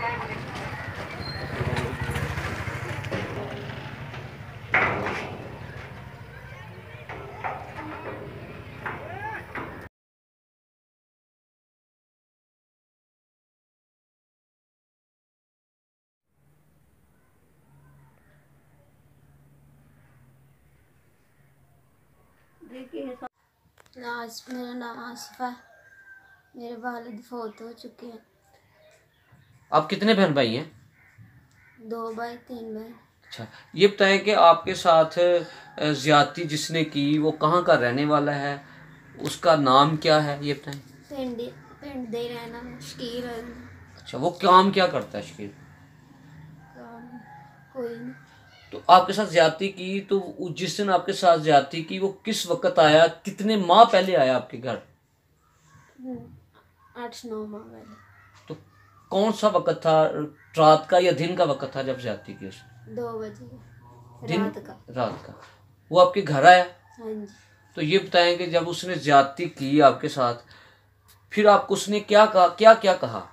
आज मेरा नाम आसिफा है। मेरे वालिद फौत हो चुके हैं। आप कितने बहन भाई हैं? 2 भाई 3 बहन। अच्छा, ये बताएं कि आपके साथ ज्यादती जिसने की वो कहाँ का रहने वाला है, उसका नाम क्या है, ये बताएं। पिंड दे रहना शकील है। अच्छा, वो काम क्या करता है शकील? कोई नहीं। तो आपके साथ ज्यादती की, तो जिस दिन आपके साथ ज्यादती की वो किस वक्त आया, कितने माह पहले आया आपके घर? 8-9 माह पहले। तो कौन सा वक्त था, रात का या दिन का वक्त था जब ज्यादती की उसने? 2 बजे दिन? रात का। वो आपके घर आया? हाँ जी। तो ये बताएं कि जब उसने ज्यादती की आपके साथ, फिर आपको उसने क्या कहा, क्या क्या कहा?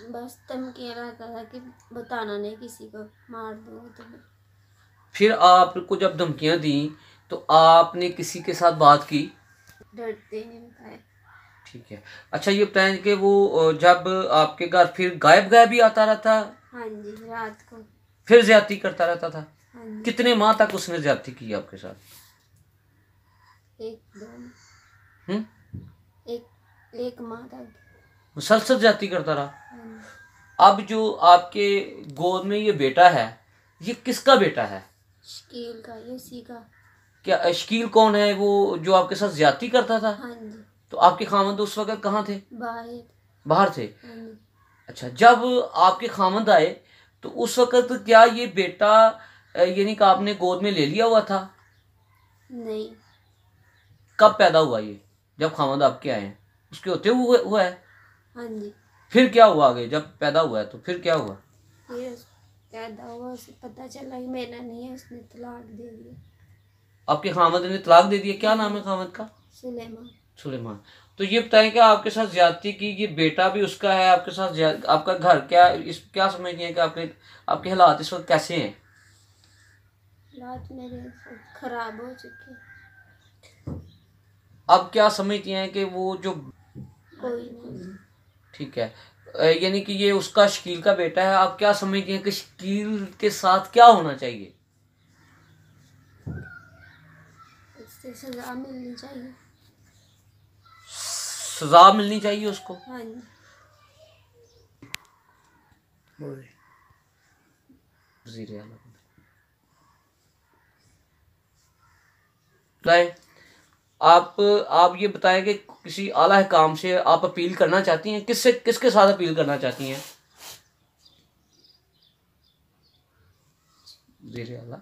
बस धमकियाँ लाता था कि बताना नहीं किसी को, मार दूंगा तुम्हें। फिर आपको जब धमकियां दी तो आपने किसी के साथ बात की? डरते नहीं बताए। ठीक है। अच्छा, ये बताएं कि वो जब आपके घर फिर गायब गायब ही आता रहता? हाँ जी, रात को। फिर ज्यादती करता रहता था? हाँ जी। कितने माह तक उसने ज्यादती की आपके साथ? 1-2 एक माह तक मुसलसल ज्यादती करता रहा? हाँ। अब जो आपके गोद में ये बेटा है, ये किसका बेटा है? शकील का, इसी का। क्या शकील कौन है? वो जो आपके साथ ज्यादती करता था? हाँ जी। तो आपके खामद उस वक्त कहाँ थे? बाहर थे। हाँ जी। अच्छा, जब आपके खामद आए तो उस वक्त क्या ये बेटा यानी कि आपने गोद में ले लिया हुआ था? नहीं। कब पैदा हुआ ये? जब खामद आपके आए हैं उसके होते हुए हुआ है? हाँ जी। फिर क्या हुआ आगे जब पैदा हुआ है, तो फिर क्या हुआ? फिर पैदा हुआ, उसे पता चला कि मेरा नहीं है, उसने तलाक दे दिया। आपके खामद ने तलाक दे दिया? क्या नाम है खामद का? सुलेमान। सुलेमान। तो ये बताएं कि आपके साथ ज्यादती की, ये बेटा भी उसका है आपके साथ, आपका घर क्या, इस क्या समझती हैं कि आपके हालात इस वक्त कैसे हैं? हालात मेरे खराब हो चुके। अब क्या समझती हैं कि वो जो कोई नहीं। ठीक है, यानी कि ये उसका शकील का बेटा है, आप क्या समझती हैं कि शकील के साथ क्या होना चाहिए? इससे सजा मिलनी चाहिए। सजा मिलनी चाहिए उसको? हाँ जी। वज़ीर आला बताएं। आप ये बताएं कि किसी आला काम से आप अपील करना चाहती हैं, किससे, किसके साथ अपील करना चाहती हैं? वज़ीर आला,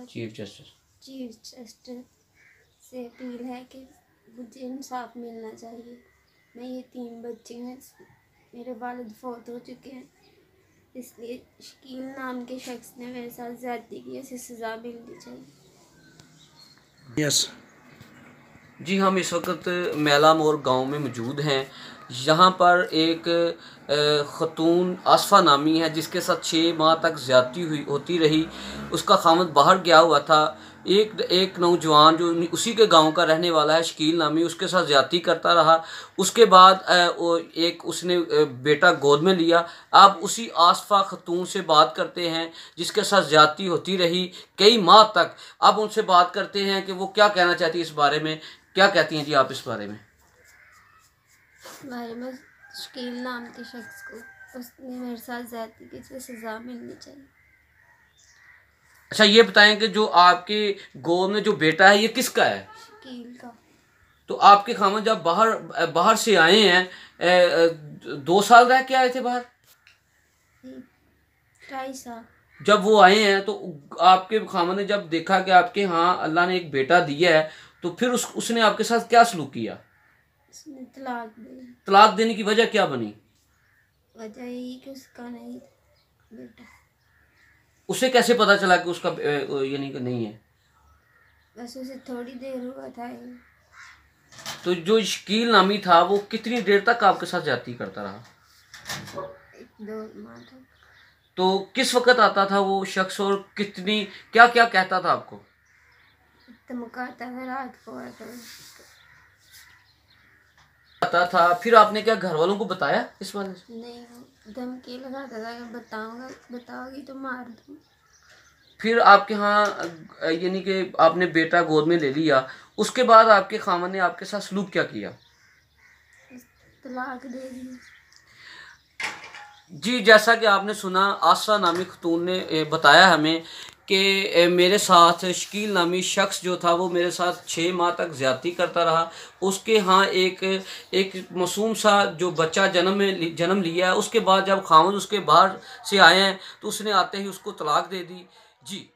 चीफ जस्टिस से अपील है कि मुझे इंसाफ मिलना चाहिए। मैं ये 3 बच्चे हैं, मेरे वालिद फौत हो चुके हैं, इसलिए शकील नाम के शख्स ने मेरे साथ ज्यादती की, इसे सज़ा मिलनी चाहिए। यस जी, हम इस वक्त मैला मोर गांव में मौजूद हैं। यहाँ पर एक ख़तून आसफ़ा नामी है जिसके साथ 6 माह तक ज़्यादती होती रही। उसका खामद बाहर गया हुआ था। एक नौजवान जो उसी के गांव का रहने वाला है, शकील नामी, उसके साथ ज़्यादती करता रहा। उसके बाद उसने बेटा गोद में लिया। अब उसी आसफ़ा ख़तून से बात करते हैं जिसके साथ ज़्यादती होती रही कई माह तक। अब उनसे बात करते हैं कि वो क्या कहना चाहती है इस बारे में। क्या कहती हैं जी आप इस बारे में? शकील नाम के शख्स को, उसने मेरे साथ ज्यादती की, इसे सज़ा मिलनी चाहिए। अच्छा, ये बताएं कि जो आपके गोद में जो बेटा है ये किसका है? शकील का। तो आपके खामद जब बाहर से आए हैं, 2 साल रह के आए थे बाहर? 2.5 साल। जब वो आए हैं तो आपके खामद ने जब देखा कि आपके यहाँ अल्लाह ने एक बेटा दिया है, तो फिर उसने आपके साथ क्या सलूक किया? उसने तलाक दी। तलाक देने की वजह क्या बनी? वजह यही कि उसका नहीं बेटा। उसे कैसे पता चला कि उसका यानी कि नहीं है? बस उसे थोड़ी देर हुआ था। तो जो शकील नामी था वो कितनी देर तक आपके साथ ज्यादती करता रहा? 2 माह तक। तो किस वक्त आता था वो शख्स और कितनी क्या क्या कहता था आपको? धमकाता था रात को आकर। आता था, फिर आपने क्या घर वालों को बताया इस बारे में? नहीं, वो धमकी लगाता था कि बताओगी तो मार दूँ। फिर आपके यहाँ यानी कि आपने बेटा गोद में ले लिया, उसके बाद आपके खामन ने आपके साथ सलूक क्या किया? तलाक दे दी। जी, जैसा कि आपने सुना, आसरा नामी खतून ने बताया हमें कि मेरे साथ शकील नामी शख्स जो था वो मेरे साथ 6 माह तक ज़्यादती करता रहा। उसके यहाँ एक मासूम सा जो बच्चा जन्म लिया है, उसके बाद जब खामद उसके बाहर से आए हैं तो उसने आते ही उसको तलाक दे दी। जी।